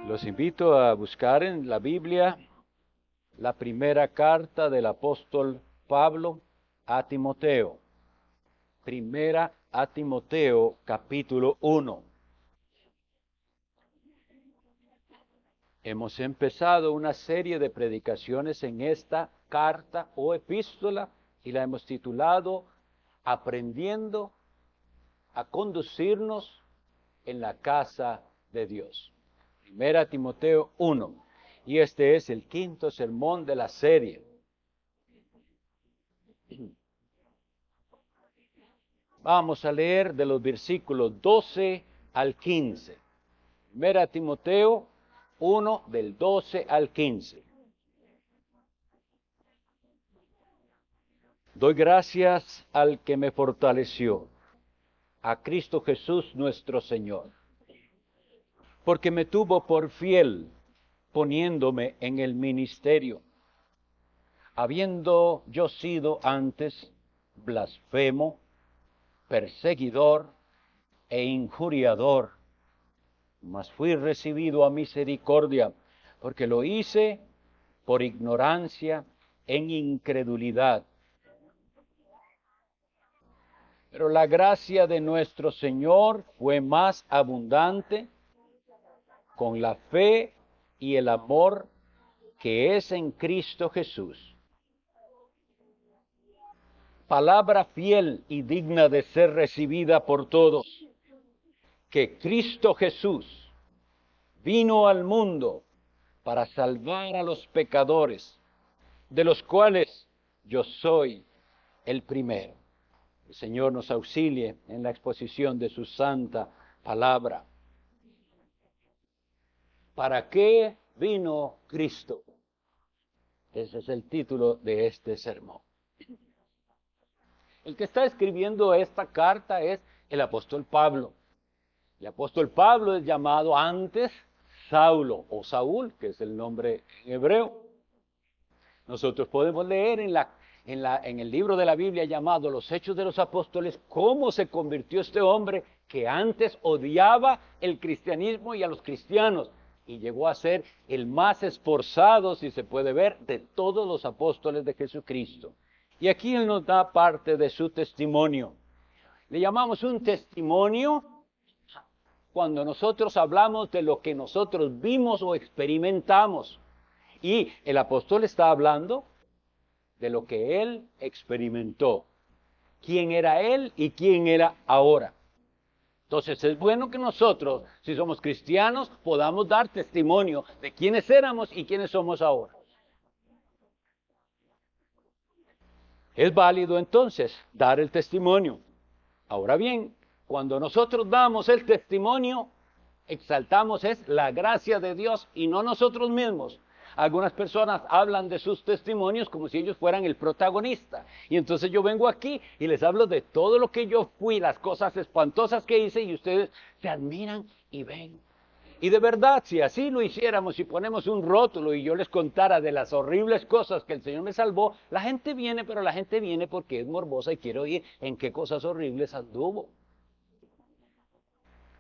Los invito a buscar en la Biblia la primera carta del apóstol Pablo a Timoteo. Primera a Timoteo, capítulo 1. Hemos empezado una serie de predicaciones en esta carta o epístola y la hemos titulado Aprendiendo a conducirnos en la casa de Dios. Primera Timoteo 1. Y este es el quinto sermón de la serie. Vamos a leer de los versículos 12 al 15. Primera Timoteo 1, del 12 al 15. Doy gracias al que me fortaleció, a Cristo Jesús nuestro Señor, porque me tuvo por fiel, poniéndome en el ministerio, habiendo yo sido antes blasfemo, perseguidor e injuriador, mas fui recibido a misericordia, porque lo hice por ignorancia, en incredulidad. Pero la gracia de nuestro Señor fue más abundante con la fe y el amor que es en Cristo Jesús. Palabra fiel y digna de ser recibida por todos, que Cristo Jesús vino al mundo para salvar a los pecadores, de los cuales yo soy el primero. El Señor nos auxilie en la exposición de su santa palabra. ¿Para qué vino Cristo? Ese es el título de este sermón. El que está escribiendo esta carta es el apóstol Pablo. El apóstol Pablo es llamado antes Saulo o Saúl, que es el nombre en hebreo. Nosotros podemos leer en el libro de la Biblia llamado Los Hechos de los Apóstoles cómo se convirtió este hombre que antes odiaba el cristianismo y a los cristianos y llegó a ser el más esforzado, si se puede ver, de todos los apóstoles de Jesucristo. Y aquí él nos da parte de su testimonio. Le llamamos un testimonio cuando nosotros hablamos de lo que nosotros vimos o experimentamos. Y el apóstol está hablando de lo que él experimentó. ¿Quién era él y quién era ahora? Entonces es bueno que nosotros, si somos cristianos, podamos dar testimonio de quiénes éramos y quiénes somos ahora. Es válido entonces dar el testimonio. Ahora bien, cuando nosotros damos el testimonio, exaltamos es la gracia de Dios y no nosotros mismos. Algunas personas hablan de sus testimonios como si ellos fueran el protagonista. Y entonces yo vengo aquí y les hablo de todo lo que yo fui, las cosas espantosas que hice y ustedes se admiran y ven. Y de verdad, si así lo hiciéramos, si ponemos un rótulo y yo les contara de las horribles cosas que el Señor me salvó, la gente viene, pero la gente viene porque es morbosa y quiere oír en qué cosas horribles anduvo.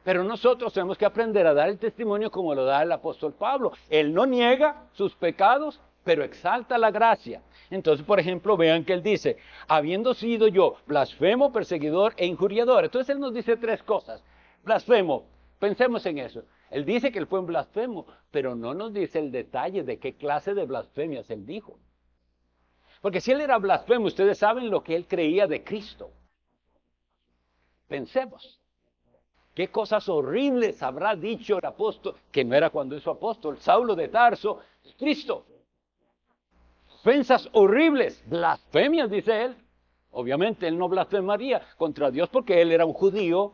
Pero nosotros tenemos que aprender a dar el testimonio como lo da el apóstol Pablo. Él no niega sus pecados, pero exalta la gracia. Entonces, por ejemplo, vean que él dice, habiendo sido yo blasfemo, perseguidor e injuriador. Entonces él nos dice tres cosas. Blasfemo, pensemos en eso. Él dice que él fue un blasfemo, pero no nos dice el detalle de qué clase de blasfemias él dijo. Porque si él era blasfemo, ustedes saben lo que él creía de Cristo. Pensemos. ¿Qué cosas horribles habrá dicho el apóstol, que no era cuando hizo apóstol, Saulo de Tarso, Cristo? Ofensas horribles, blasfemias, dice él. Obviamente él no blasfemaría contra Dios porque él era un judío,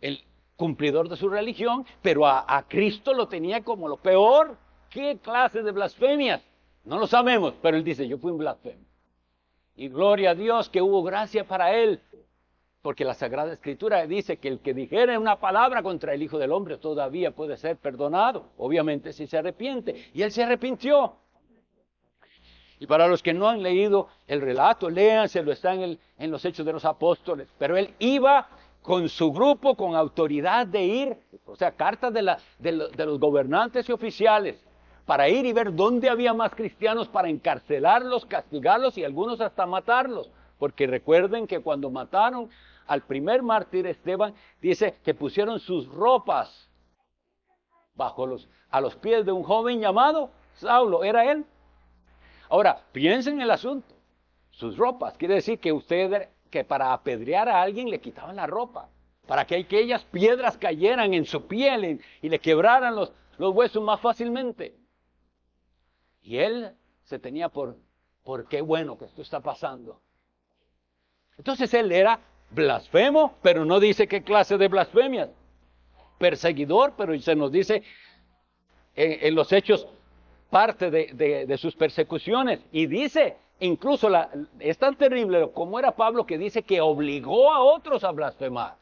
el cumplidor de su religión, pero a Cristo lo tenía como lo peor. ¿Qué clase de blasfemias? No lo sabemos, pero él dice, yo fui un blasfemo. Y gloria a Dios que hubo gracia para él. Porque la Sagrada Escritura dice que el que dijere una palabra contra el Hijo del Hombre todavía puede ser perdonado. Obviamente si se arrepiente. Y él se arrepintió. Y para los que no han leído el relato, léanselo, está en los Hechos de los Apóstoles. Pero él iba con su grupo, con autoridad de ir o sea, cartas de los gobernantes y oficiales, para ir y ver dónde había más cristianos para encarcelarlos, castigarlos y algunos hasta matarlos. Porque recuerden que cuando mataron al primer mártir Esteban, dice que pusieron sus ropas a los pies de un joven llamado Saulo, era él. Ahora, piensen en el asunto. Sus ropas, quiere decir que para apedrear a alguien le quitaban la ropa, para que aquellas piedras cayeran en su piel y le quebraran los huesos más fácilmente. Y él se tenía por qué bueno que esto está pasando. Entonces él era blasfemo, pero no dice qué clase de blasfemias. Perseguidor, pero se nos dice en los hechos parte de sus persecuciones. Y dice, incluso es tan terrible como era Pablo que dice que obligó a otros a blasfemar.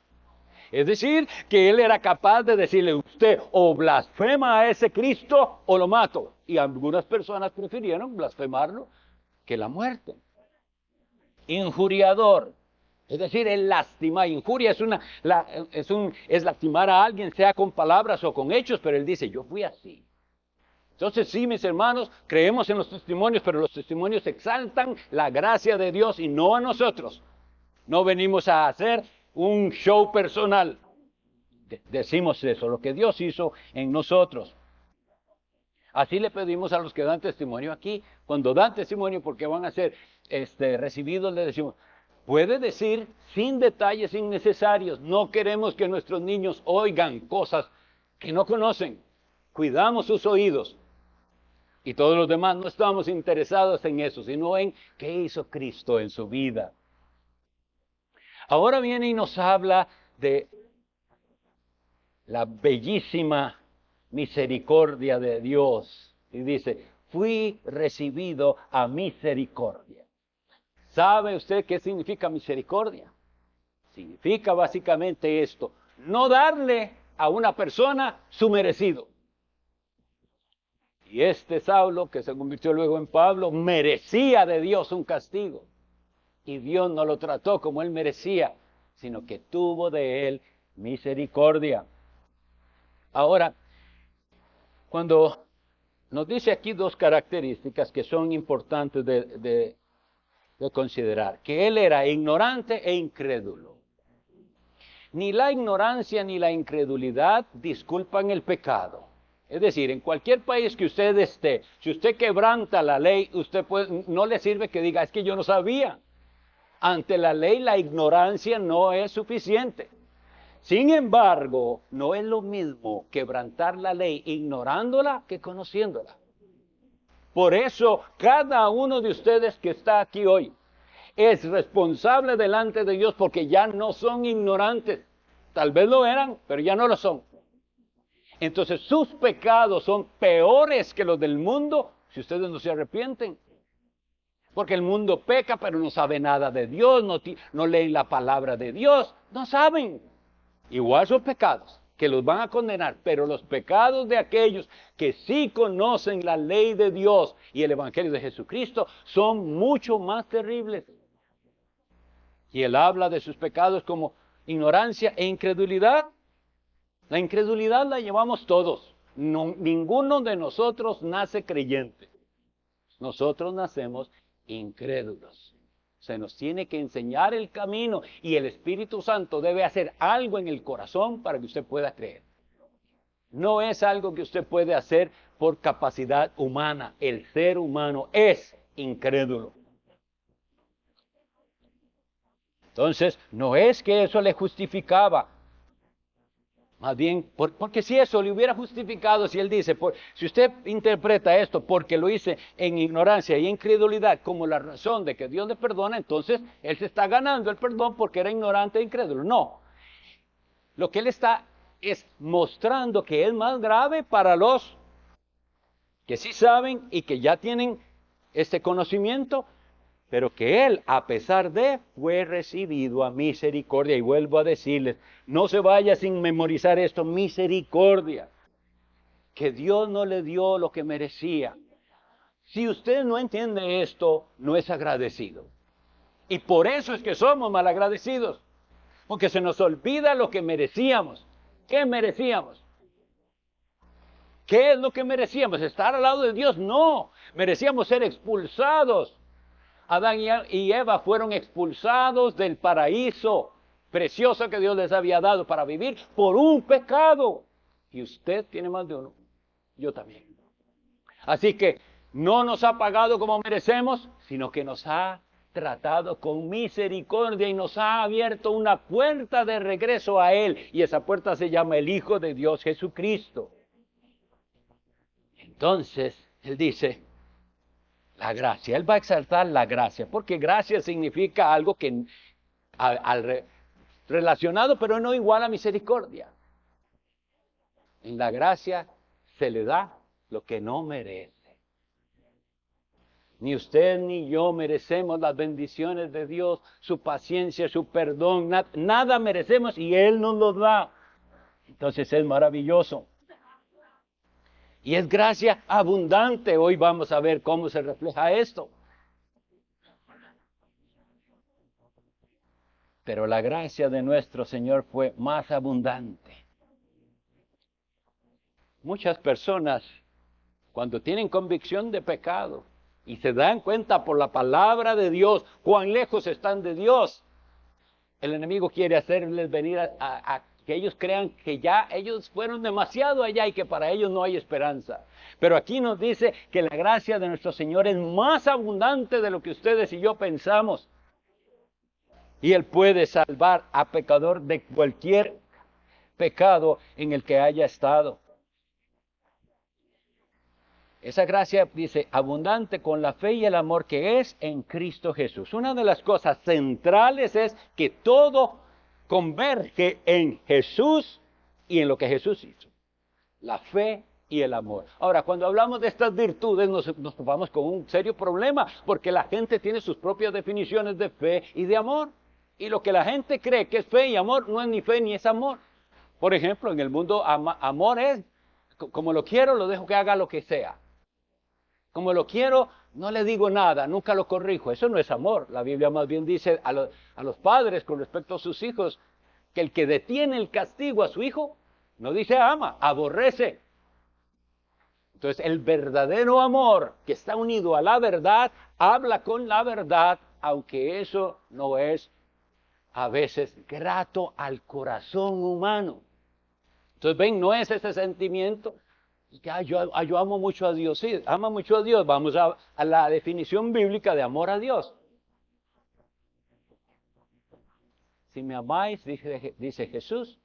Es decir, que él era capaz de decirle, usted o blasfema a ese Cristo o lo mato. Y algunas personas prefirieron blasfemarlo que la muerte. Injuriador. Es decir, él lastima. Injuria es lastimar a alguien, sea con palabras o con hechos, pero él dice, yo fui así. Entonces sí, mis hermanos, creemos en los testimonios, pero los testimonios exaltan la gracia de Dios y no a nosotros. No venimos a hacer un show personal. Decimos eso, lo que Dios hizo en nosotros. Así le pedimos a los que dan testimonio aquí. Cuando dan testimonio porque van a ser recibidos, le decimos, puede decir sin detalles innecesarios. No queremos que nuestros niños oigan cosas que no conocen. Cuidamos sus oídos. Y todos los demás no estamos interesados en eso, sino en qué hizo Cristo en su vida. Ahora viene y nos habla de la bellísima misericordia de Dios. Y dice, fui recibido a misericordia. ¿Sabe usted qué significa misericordia? Significa básicamente esto, no darle a una persona su merecido. Y Saulo, que se convirtió luego en Pablo, merecía de Dios un castigo. Y Dios no lo trató como él merecía, sino que tuvo de él misericordia. Ahora, cuando nos dice aquí dos características que son importantes de considerar, que él era ignorante e incrédulo. Ni la ignorancia ni la incredulidad disculpan el pecado. Es decir, en cualquier país que usted esté, si usted quebranta la ley, no le sirve que diga, es que yo no sabía. Ante la ley, la ignorancia no es suficiente. Sin embargo, no es lo mismo quebrantar la ley ignorándola que conociéndola. Por eso, cada uno de ustedes que está aquí hoy es responsable delante de Dios porque ya no son ignorantes. Tal vez lo eran, pero ya no lo son. Entonces sus pecados son peores que los del mundo si ustedes no se arrepienten. Porque el mundo peca, pero no sabe nada de Dios, no leen la palabra de Dios, no saben. Igual son pecados que los van a condenar, pero los pecados de aquellos que sí conocen la ley de Dios y el Evangelio de Jesucristo son mucho más terribles. Y él habla de sus pecados como ignorancia e incredulidad. La incredulidad la llevamos todos. Ninguno de nosotros nace creyente. Nosotros nacemos incrédulos. Se nos tiene que enseñar el camino y el Espíritu Santo debe hacer algo en el corazón para que usted pueda creer. No es algo que usted puede hacer por capacidad humana. El ser humano es incrédulo. Entonces, no es que eso le justificaba. Más bien, porque si eso le hubiera justificado, si él dice, si usted interpreta esto porque lo hice en ignorancia y incredulidad como la razón de que Dios le perdona, entonces él se está ganando el perdón porque era ignorante e incrédulo. No. Lo que él está es mostrando que es más grave para los que sí saben y que ya tienen este conocimiento, pero que él, a pesar de, fue recibido a misericordia. Y vuelvo a decirles, no se vaya sin memorizar esto, misericordia. Que Dios no le dio lo que merecía. Si usted no entiende esto, no es agradecido. Y por eso es que somos malagradecidos. Porque se nos olvida lo que merecíamos. ¿Qué merecíamos? ¿Qué es lo que merecíamos? ¿Estar al lado de Dios? No, merecíamos ser expulsados. Adán y Eva fueron expulsados del paraíso precioso que Dios les había dado para vivir por un pecado. Y usted tiene más de uno, yo también. Así que no nos ha pagado como merecemos, sino que nos ha tratado con misericordia y nos ha abierto una puerta de regreso a Él. Y esa puerta se llama el Hijo de Dios, Jesucristo. Entonces, Él dice, la gracia. Él va a exaltar la gracia, porque gracia significa algo que relacionado, pero no igual a misericordia. En la gracia se le da lo que no merece. Ni usted ni yo merecemos las bendiciones de Dios, su paciencia, su perdón, nada merecemos y Él nos lo da. Entonces es maravilloso. Y es gracia abundante. Hoy vamos a ver cómo se refleja esto. Pero la gracia de nuestro Señor fue más abundante. Muchas personas, cuando tienen convicción de pecado y se dan cuenta por la palabra de Dios cuán lejos están de Dios, el enemigo quiere hacerles venir a que ellos crean que ya ellos fueron demasiado allá y que para ellos no hay esperanza. Pero aquí nos dice que la gracia de nuestro Señor es más abundante de lo que ustedes y yo pensamos. Y Él puede salvar a pecador de cualquier pecado en el que haya estado. Esa gracia dice, abundante con la fe y el amor que es en Cristo Jesús. Una de las cosas centrales es que todo converge en Jesús y en lo que Jesús hizo. La fe y el amor. Ahora, cuando hablamos de estas virtudes nos topamos con un serio problema, porque la gente tiene sus propias definiciones de fe y de amor. Y lo que la gente cree que es fe y amor no es ni fe ni es amor. Por ejemplo, en el mundo amor es, como lo quiero, lo dejo que haga lo que sea. Como lo quiero, no le digo nada, nunca lo corrijo. Eso no es amor. La Biblia más bien dice a los padres con respecto a sus hijos que el que detiene el castigo a su hijo, no dice ama, aborrece. Entonces el verdadero amor que está unido a la verdad, habla con la verdad, aunque eso no es a veces grato al corazón humano. Entonces ven, no es ese sentimiento. Yo amo mucho a Dios, sí, ama mucho a Dios. Vamos a la definición bíblica de amor a Dios. Si me amáis, dice Jesús,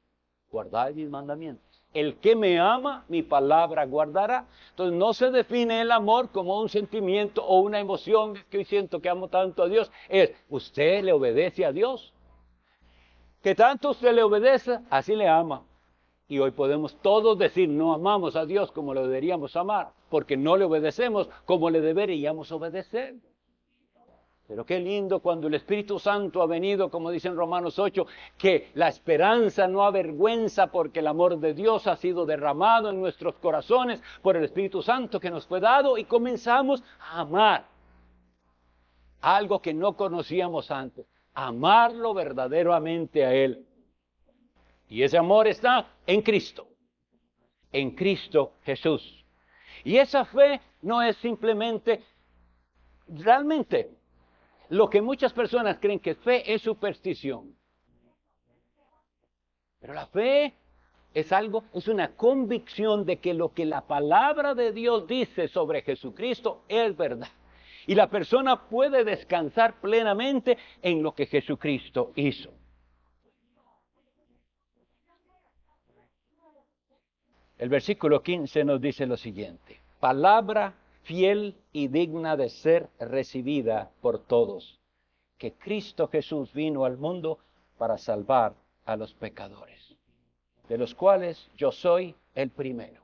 guardad mis mandamientos. El que me ama, mi palabra guardará. Entonces no se define el amor como un sentimiento o una emoción que hoy siento que amo tanto a Dios. Es, usted le obedece a Dios. Que tanto usted le obedece, así le ama. Y hoy podemos todos decir, no amamos a Dios como lo deberíamos amar, porque no le obedecemos como le deberíamos obedecer. Pero qué lindo cuando el Espíritu Santo ha venido, como dice en Romanos 8, que la esperanza no avergüenza porque el amor de Dios ha sido derramado en nuestros corazones por el Espíritu Santo que nos fue dado y comenzamos a amar algo que no conocíamos antes, amarlo verdaderamente a Él. Y ese amor está en Cristo Jesús. Y esa fe no es simplemente, realmente, lo que muchas personas creen que fe es superstición. Pero la fe es algo, es una convicción de que lo que la palabra de Dios dice sobre Jesucristo es verdad. Y la persona puede descansar plenamente en lo que Jesucristo hizo. El versículo 15 nos dice lo siguiente: palabra fiel y digna de ser recibida por todos, que Cristo Jesús vino al mundo para salvar a los pecadores, de los cuales yo soy el primero.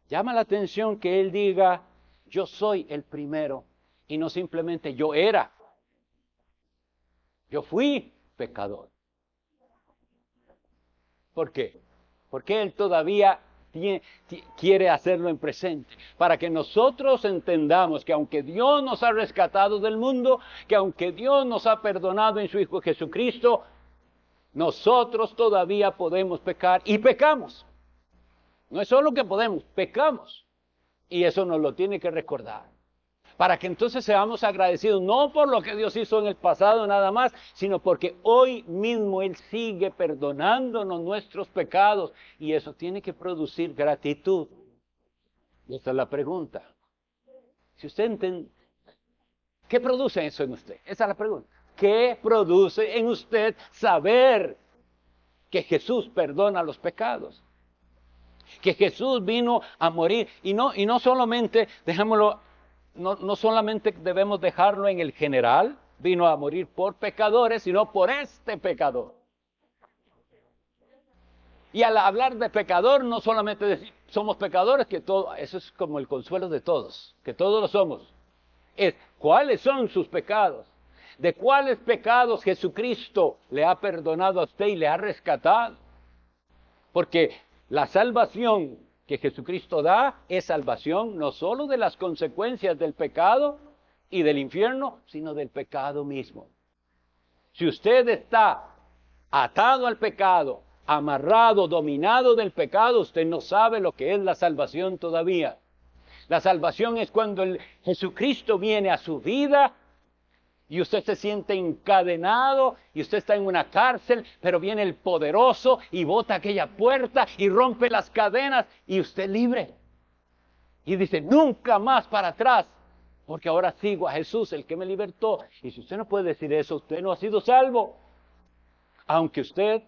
Llama la atención que Él diga, yo soy el primero, y no simplemente yo era. Yo fui pecador. ¿Por qué? Porque Él todavía quiere hacerlo en presente, para que nosotros entendamos que aunque Dios nos ha rescatado del mundo, que aunque Dios nos ha perdonado en su Hijo Jesucristo, Nosotros todavía podemos pecar y pecamos. No es solo que podemos, pecamos. Y eso nos lo tiene que recordar. Para que entonces seamos agradecidos, no por lo que Dios hizo en el pasado nada más, sino porque hoy mismo Él sigue perdonándonos nuestros pecados. Y eso tiene que producir gratitud. Y esta es la pregunta. Si usted entiende, ¿qué produce eso en usted? Esa es la pregunta. ¿Qué produce en usted saber que Jesús perdona los pecados? Que Jesús vino a morir. Y no solamente, dejémoslo, no solamente debemos dejarlo en el general, vino a morir por pecadores, sino por este pecador. Y al hablar de pecador, no solamente decir somos pecadores, que todo, eso es como el consuelo de todos, que todos lo somos. Es cuáles son sus pecados, de cuáles pecados Jesucristo le ha perdonado a usted y le ha rescatado. Porque la salvación que Jesucristo da es salvación no solo de las consecuencias del pecado y del infierno, sino del pecado mismo. Si usted está atado al pecado, amarrado, dominado del pecado, usted no sabe lo que es la salvación todavía. La salvación es cuando Jesucristo viene a su vida y usted se siente encadenado y usted está en una cárcel, pero viene el poderoso y bota aquella puerta y rompe las cadenas y usted es libre. Y dice, nunca más para atrás, porque ahora sigo a Jesús, el que me libertó. Y si usted no puede decir eso, usted no ha sido salvo, aunque usted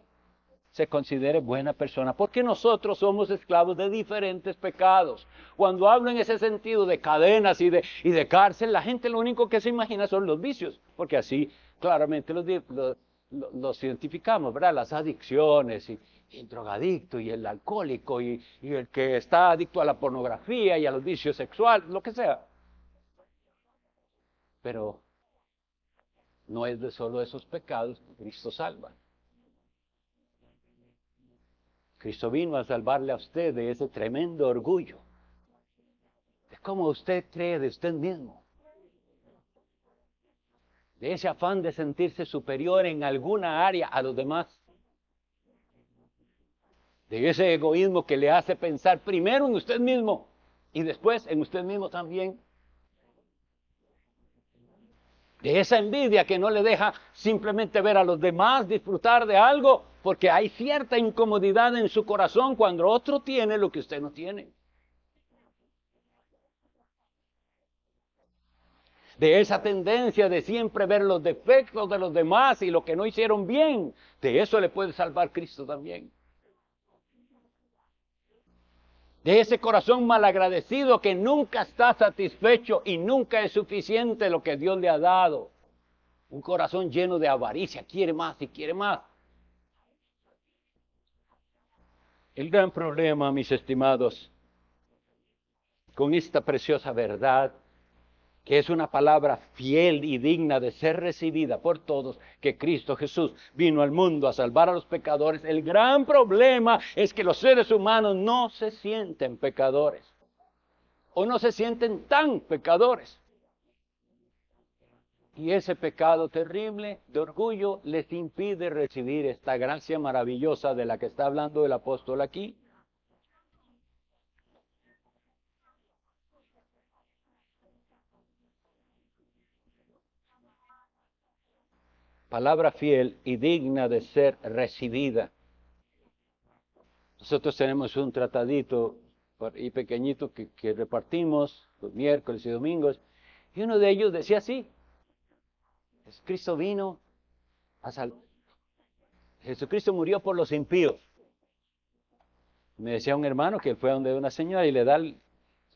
se considere buena persona, porque nosotros somos esclavos de diferentes pecados. Cuando hablo en ese sentido de cadenas y de cárcel, la gente lo único que se imagina son los vicios, porque así claramente los identificamos, ¿verdad? Las adicciones, y el drogadicto, y el alcohólico, y el que está adicto a la pornografía y a los vicios sexuales, lo que sea. Pero no es de solo esos pecados que Cristo salva. Cristo vino a salvarle a usted de ese tremendo orgullo, de cómo usted cree de usted mismo, de ese afán de sentirse superior en alguna área a los demás, de ese egoísmo que le hace pensar primero en usted mismo y después en usted mismo también, de esa envidia que no le deja simplemente ver a los demás disfrutar de algo, porque hay cierta incomodidad en su corazón cuando otro tiene lo que usted no tiene. De esa tendencia de siempre ver los defectos de los demás y lo que no hicieron bien, de eso le puede salvar Cristo también. De ese corazón malagradecido que nunca está satisfecho y nunca es suficiente lo que Dios le ha dado. Un corazón lleno de avaricia, quiere más y quiere más. El gran problema, mis estimados, con esta preciosa verdad, que es una palabra fiel y digna de ser recibida por todos, que Cristo Jesús vino al mundo a salvar a los pecadores. El gran problema es que los seres humanos no se sienten pecadores, o no se sienten tan pecadores. Y ese pecado terrible de orgullo les impide recibir esta gracia maravillosa de la que está hablando el apóstol aquí. Palabra fiel y digna de ser recibida. Nosotros tenemos un tratadito y pequeñito que repartimos los miércoles y domingos, y uno de ellos decía así: Cristo vino a salvar. Jesucristo murió por los impíos. Me decía un hermano que fue a donde una señora y le da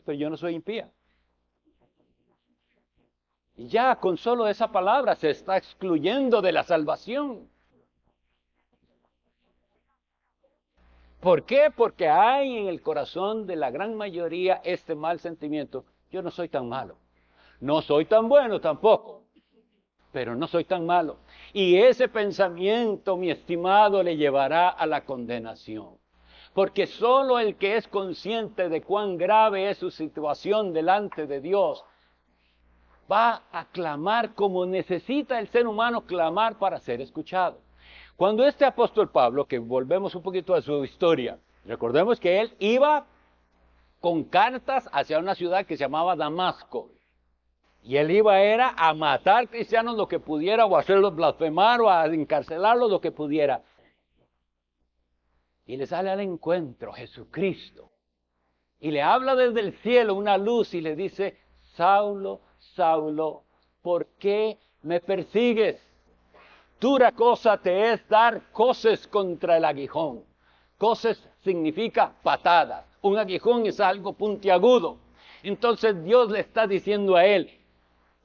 pero yo no soy impía. Y ya con solo esa palabra se está excluyendo de la salvación. ¿Por qué? Porque hay en el corazón de la gran mayoría este mal sentimiento. Yo no soy tan malo. No soy tan bueno tampoco, pero no soy tan malo. Y ese pensamiento, mi estimado, le llevará a la condenación. Porque solo el que es consciente de cuán grave es su situación delante de Dios va a clamar como necesita el ser humano clamar para ser escuchado. Cuando este apóstol Pablo, que volvemos un poquito a su historia, recordemos que él iba con cartas hacia una ciudad que se llamaba Damasco. Y él era a matar cristianos lo que pudiera, o a hacerlos blasfemar, o a encarcelarlos lo que pudiera. Y le sale al encuentro Jesucristo. Y le habla desde el cielo una luz y le dice: Saulo, Saulo, ¿por qué me persigues? Dura cosa te es dar coces contra el aguijón. Coces significa patadas. Un aguijón es algo puntiagudo. Entonces Dios le está diciendo a él: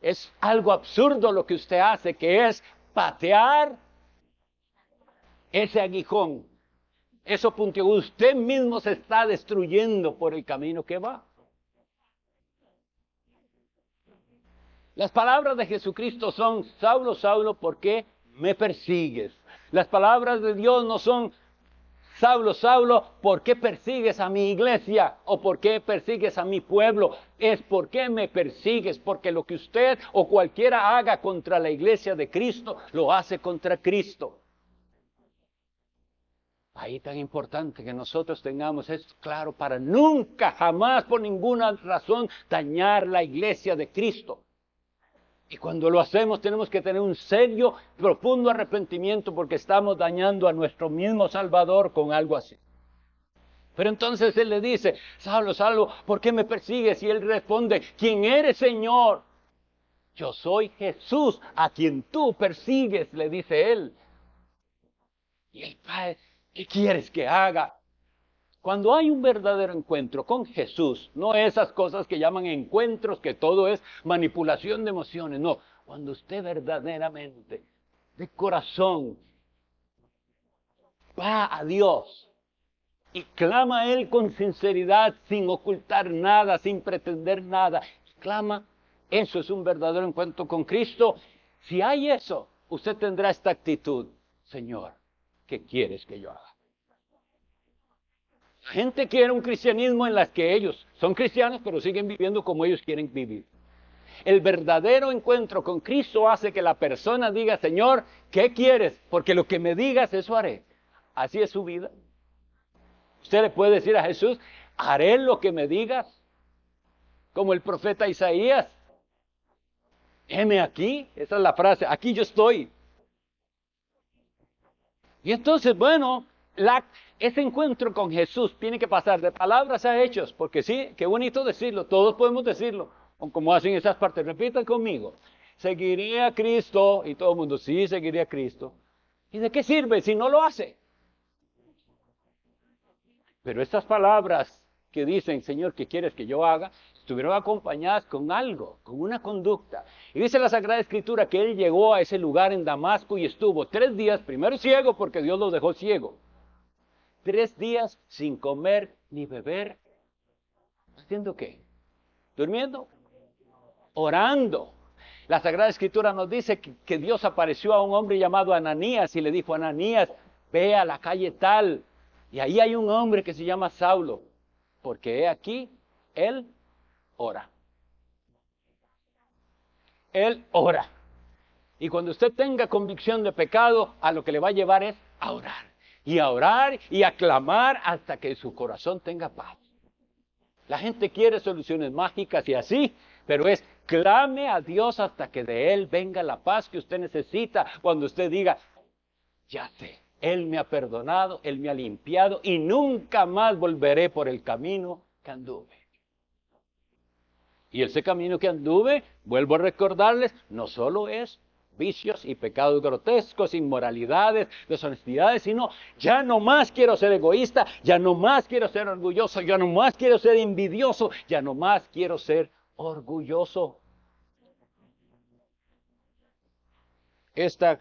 es algo absurdo lo que usted hace, que es patear ese aguijón. Eso puntiagudo. Usted mismo se está destruyendo por el camino que va. Las palabras de Jesucristo son: Saulo, Saulo, ¿por qué me persigues? Las palabras de Dios no son: Saulo, Saulo, ¿por qué persigues a mi iglesia? ¿O por qué persigues a mi pueblo? Es: ¿por qué me persigues? Porque lo que usted o cualquiera haga contra la iglesia de Cristo, lo hace contra Cristo. Ahí tan importante que nosotros tengamos esto claro para nunca, jamás, por ninguna razón, dañar la iglesia de Cristo. Y cuando lo hacemos tenemos que tener un serio, profundo arrepentimiento, porque estamos dañando a nuestro mismo Salvador con algo así. Pero entonces él le dice: Saulo, Saulo, ¿por qué me persigues? Y él responde: ¿quién eres, Señor? Yo soy Jesús, a quien tú persigues, le dice él. Y el Padre: ¿qué quieres que haga? Cuando hay un verdadero encuentro con Jesús, no esas cosas que llaman encuentros, que todo es manipulación de emociones, no. Cuando usted verdaderamente, de corazón, va a Dios y clama a Él con sinceridad, sin ocultar nada, sin pretender nada, clama, eso es un verdadero encuentro con Cristo. Si hay eso, usted tendrá esta actitud: Señor, ¿qué quieres que yo haga? La gente quiere un cristianismo en el que ellos son cristianos, pero siguen viviendo como ellos quieren vivir. El verdadero encuentro con Cristo hace que la persona diga: Señor, ¿qué quieres? Porque lo que me digas, eso haré. Así es su vida. Usted le puede decir a Jesús: haré lo que me digas. Como el profeta Isaías: heme aquí. Esa es la frase: aquí yo estoy. Y entonces, bueno, ese encuentro con Jesús tiene que pasar de palabras a hechos, porque sí, qué bonito decirlo, todos podemos decirlo, o como hacen esas partes. Repitan conmigo: seguiré a Cristo. Y todo el mundo: sí, seguiré a Cristo. ¿Y de qué sirve si no lo hace? Pero estas palabras que dicen: Señor, ¿qué quieres que yo haga?, estuvieron acompañadas con algo, con una conducta. Y dice la Sagrada Escritura que él llegó a ese lugar en Damasco y estuvo 3 días, primero ciego, porque Dios lo dejó ciego. 3 días sin comer ni beber. ¿Haciendo qué? ¿Durmiendo? Orando. La Sagrada Escritura nos dice que Dios apareció a un hombre llamado Ananías y le dijo: Ananías, ve a la calle tal, y ahí hay un hombre que se llama Saulo, porque he aquí, él ora. Él ora. Y cuando usted tenga convicción de pecado, a lo que le va a llevar es a orar. Y a orar y a clamar hasta que su corazón tenga paz. La gente quiere soluciones mágicas y así, pero es: clame a Dios hasta que de Él venga la paz que usted necesita. Cuando usted diga: ya sé, Él me ha perdonado, Él me ha limpiado y nunca más volveré por el camino que anduve. Y ese camino que anduve, vuelvo a recordarles, no solo es vicios y pecados grotescos, inmoralidades, deshonestidades, sino: ya no más quiero ser egoísta, ya no más quiero ser orgulloso, ya no más quiero ser envidioso, ya no más quiero ser orgulloso. Este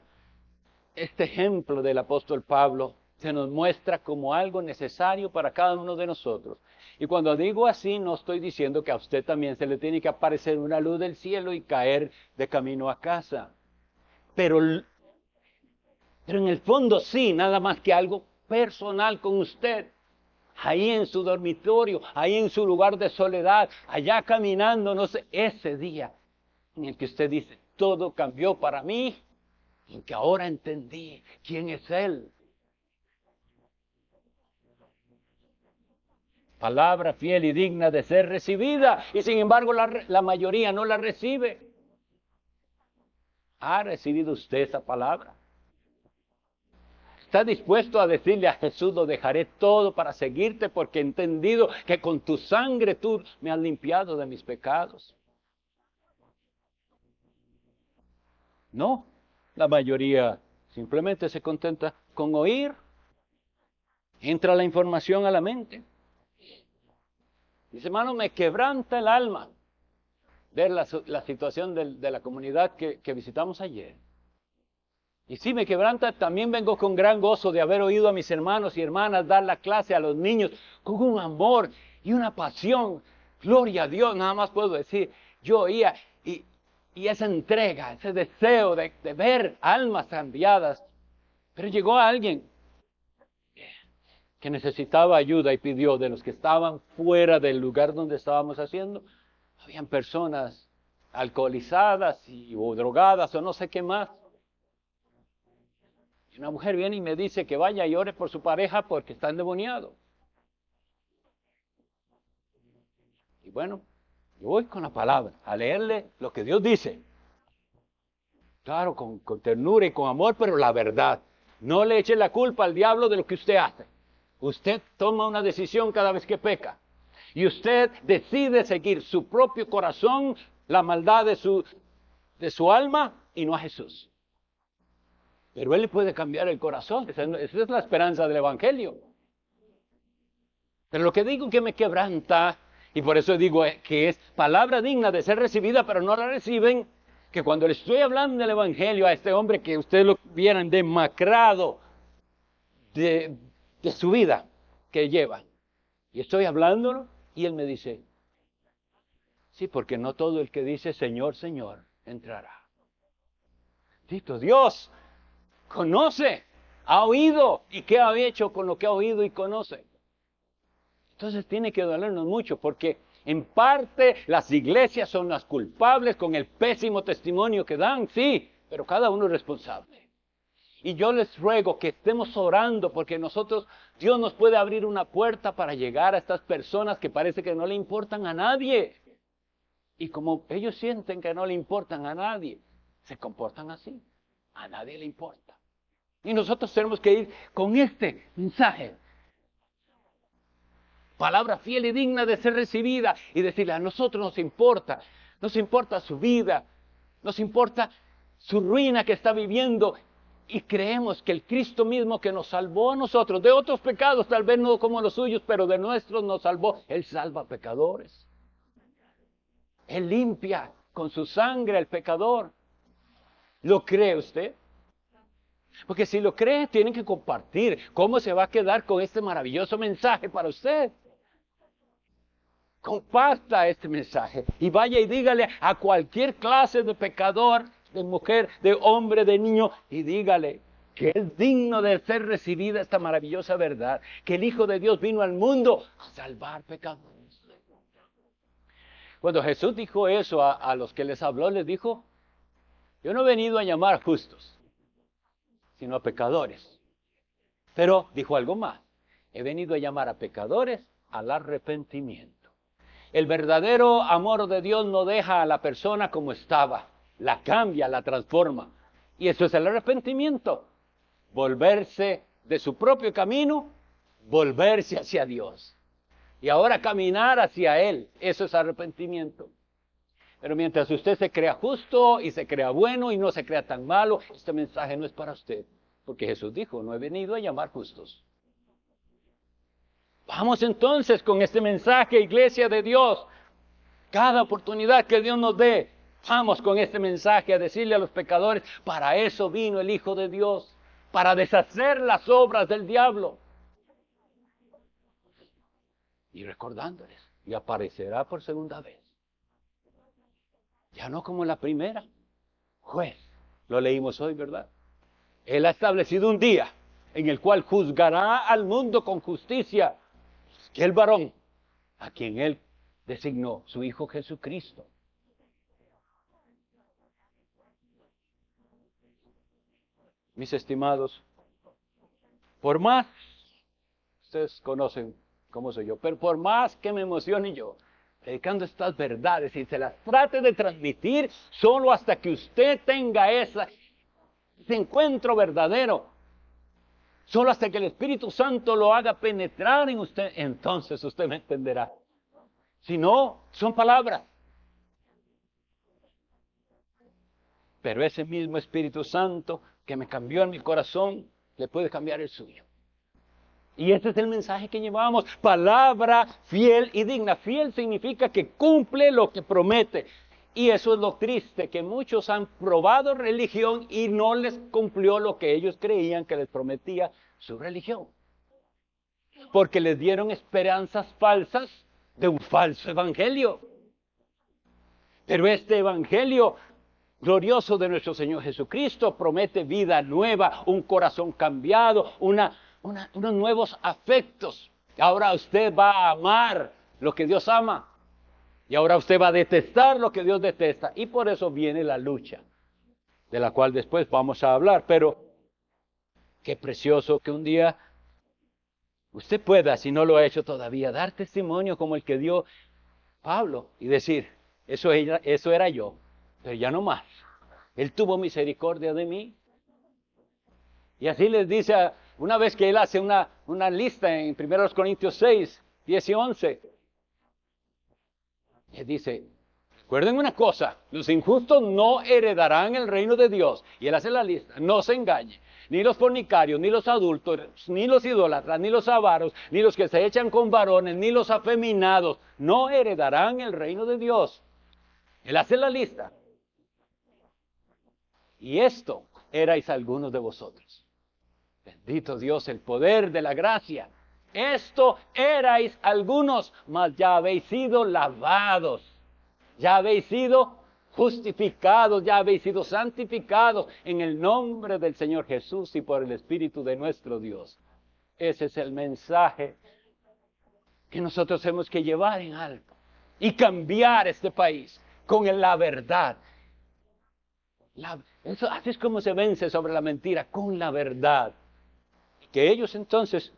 ejemplo del apóstol Pablo se nos muestra como algo necesario para cada uno de nosotros. Y cuando digo así, no estoy diciendo que a usted también se le tiene que aparecer una luz del cielo y caer de camino a casa. Pero en el fondo sí, nada más que algo personal con usted. Ahí en su dormitorio, ahí en su lugar de soledad, allá caminando, no sé, ese día en el que usted dice: todo cambió para mí. porque ahora entendí quién es Él. Palabra fiel y digna de ser recibida, y sin embargo la mayoría no la recibe. ¿Ha recibido usted esa palabra? ¿Está dispuesto a decirle a Jesús, lo dejaré todo para seguirte porque he entendido que con tu sangre tú me has limpiado de mis pecados? No, la mayoría simplemente se contenta con oír. Entra la información a la mente. Dice, hermano, me quebranta el alma ver la situación de la comunidad que visitamos ayer. Y sí, me quebranta, también vengo con gran gozo de haber oído a mis hermanos y hermanas dar la clase a los niños con un amor y una pasión. Gloria a Dios, nada más puedo decir. Yo oía y esa entrega, ese deseo de ver almas cambiadas. Pero llegó alguien que necesitaba ayuda y pidió de los que estaban fuera del lugar donde estábamos haciendo. Habían personas alcoholizadas o drogadas o no sé qué más. Y una mujer viene y me dice que vaya y ore por su pareja porque está endemoniado. Y bueno, yo voy con la palabra, a leerle lo que Dios dice. Claro, con ternura y con amor, pero la verdad. No le eche la culpa al diablo de lo que usted hace. Usted toma una decisión cada vez que peca. Y usted decide seguir su propio corazón, la maldad de su alma y no a Jesús. Pero Él le puede cambiar el corazón. Esa es la esperanza del Evangelio. Pero lo que digo que me quebranta, y por eso digo que es palabra digna de ser recibida, pero no la reciben, que cuando le estoy hablando del Evangelio a este hombre que ustedes lo vieran demacrado de su vida que lleva, y estoy hablándolo, y él me dice, sí, porque no todo el que dice Señor, Señor, entrará. Tito, Dios conoce, ha oído, ¿y qué ha hecho con lo que ha oído y conoce? Entonces tiene que dolernos mucho, porque en parte las iglesias son las culpables con el pésimo testimonio que dan, sí, pero cada uno es responsable. Y yo les ruego que estemos orando porque Dios nos puede abrir una puerta para llegar a estas personas que parece que no le importan a nadie. Y como ellos sienten que no le importan a nadie, se comportan así. A nadie le importa. Y nosotros tenemos que ir con este mensaje. Palabra fiel y digna de ser recibida. Y decirle, a nosotros nos importa su vida, nos importa su ruina que está viviendo. Y creemos que el Cristo mismo que nos salvó a nosotros, de otros pecados, tal vez no como los suyos, pero de nuestros nos salvó. Él salva pecadores. Él limpia con su sangre al pecador. ¿Lo cree usted? Porque si lo cree, tienen que compartir. ¿Cómo se va a quedar con este maravilloso mensaje para usted? Comparta este mensaje y vaya y dígale a cualquier clase de pecador, de mujer, de hombre, de niño, y dígale que es digno de ser recibida esta maravillosa verdad, que el Hijo de Dios vino al mundo a salvar pecadores. Cuando Jesús dijo eso a los que les habló, les dijo, yo no he venido a llamar justos, sino a pecadores. Pero dijo algo más, he venido a llamar a pecadores al arrepentimiento. El verdadero amor de Dios no deja a la persona como estaba, la cambia, la transforma. Y eso es el arrepentimiento. Volverse de su propio camino, volverse hacia Dios. Y ahora caminar hacia Él, eso es arrepentimiento. Pero mientras usted se crea justo y se crea bueno y no se crea tan malo, este mensaje no es para usted. Porque Jesús dijo, no he venido a llamar justos. Vamos entonces con este mensaje, iglesia de Dios. Cada oportunidad que Dios nos dé, vamos con este mensaje a decirle a los pecadores, para eso vino el Hijo de Dios, para deshacer las obras del diablo. Y recordándoles, y aparecerá por segunda vez. Ya no como la primera. Juez, lo leímos hoy, ¿verdad? Él ha establecido un día en el cual juzgará al mundo con justicia. Que el varón a quien Él designó, su Hijo Jesucristo. mis estimados, por más, ustedes conocen cómo soy yo, pero por más que me emocione yo, predicando estas verdades y se las trate de transmitir, solo hasta que usted tenga ese encuentro verdadero, solo hasta que el Espíritu Santo lo haga penetrar en usted, entonces usted me entenderá. Si no, son palabras. Pero ese mismo Espíritu Santo que me cambió en mi corazón, le puede cambiar el suyo. Y este es el mensaje que llevamos, palabra fiel y digna. Fiel significa que cumple lo que promete. Y eso es lo triste, que muchos han probado religión y no les cumplió lo que ellos creían que les prometía su religión. Porque les dieron esperanzas falsas de un falso evangelio. Pero este evangelio glorioso de nuestro Señor Jesucristo promete vida nueva, un corazón cambiado, unos nuevos afectos. Ahora usted va a amar lo que Dios ama. Y ahora usted va a detestar lo que Dios detesta. Y por eso viene la lucha, de la cual después vamos a hablar. Pero qué precioso que un día usted pueda, si no lo ha hecho todavía, dar testimonio como el que dio Pablo y decir, eso era yo, pero ya no más. Él tuvo misericordia de mí. Y así les dice, una vez que él hace una lista en 1 Corintios 6, 10 y 11. Él dice, recuerden una cosa, los injustos no heredarán el reino de Dios. Y él hace la lista, no se engañe. Ni los fornicarios, ni los adúlteros, ni los idólatras, ni los avaros, ni los que se echan con varones, ni los afeminados, no heredarán el reino de Dios. Él hace la lista. Y esto erais algunos de vosotros. Bendito Dios, el poder de la gracia. Esto erais algunos, mas ya habéis sido lavados. Ya habéis sido justificados, ya habéis sido santificados en el nombre del Señor Jesús y por el Espíritu de nuestro Dios. Ese es el mensaje que nosotros tenemos que llevar en alto y cambiar este país con la verdad. Así es como se vence sobre la mentira, con la verdad. Que ellos entonces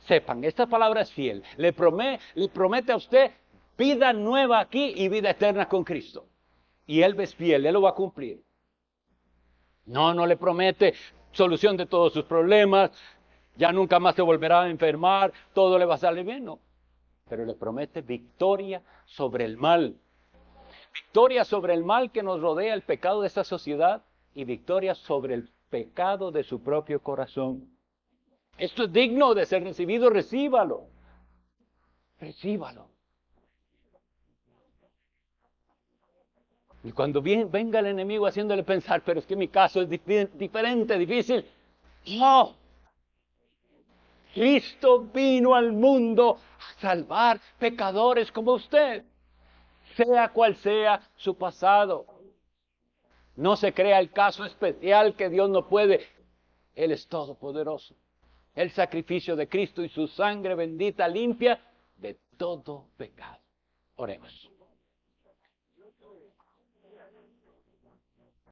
sepan, esta palabra es fiel. Le promete a usted vida nueva aquí y vida eterna con Cristo. Y Él es fiel, Él lo va a cumplir. No le promete solución de todos sus problemas, ya nunca más se volverá a enfermar, todo le va a salir bien, no. Pero le promete victoria sobre el mal. Victoria sobre el mal que nos rodea, el pecado de esta sociedad, y victoria sobre el pecado de su propio corazón. Esto es digno de ser recibido, recíbalo. Recíbalo. Y cuando venga el enemigo haciéndole pensar, pero es que mi caso es diferente, difícil. No. Cristo vino al mundo a salvar pecadores como usted, sea cual sea su pasado. No se crea el caso especial que Dios no puede. Él es todopoderoso. El sacrificio de Cristo y su sangre bendita limpia de todo pecado. Oremos.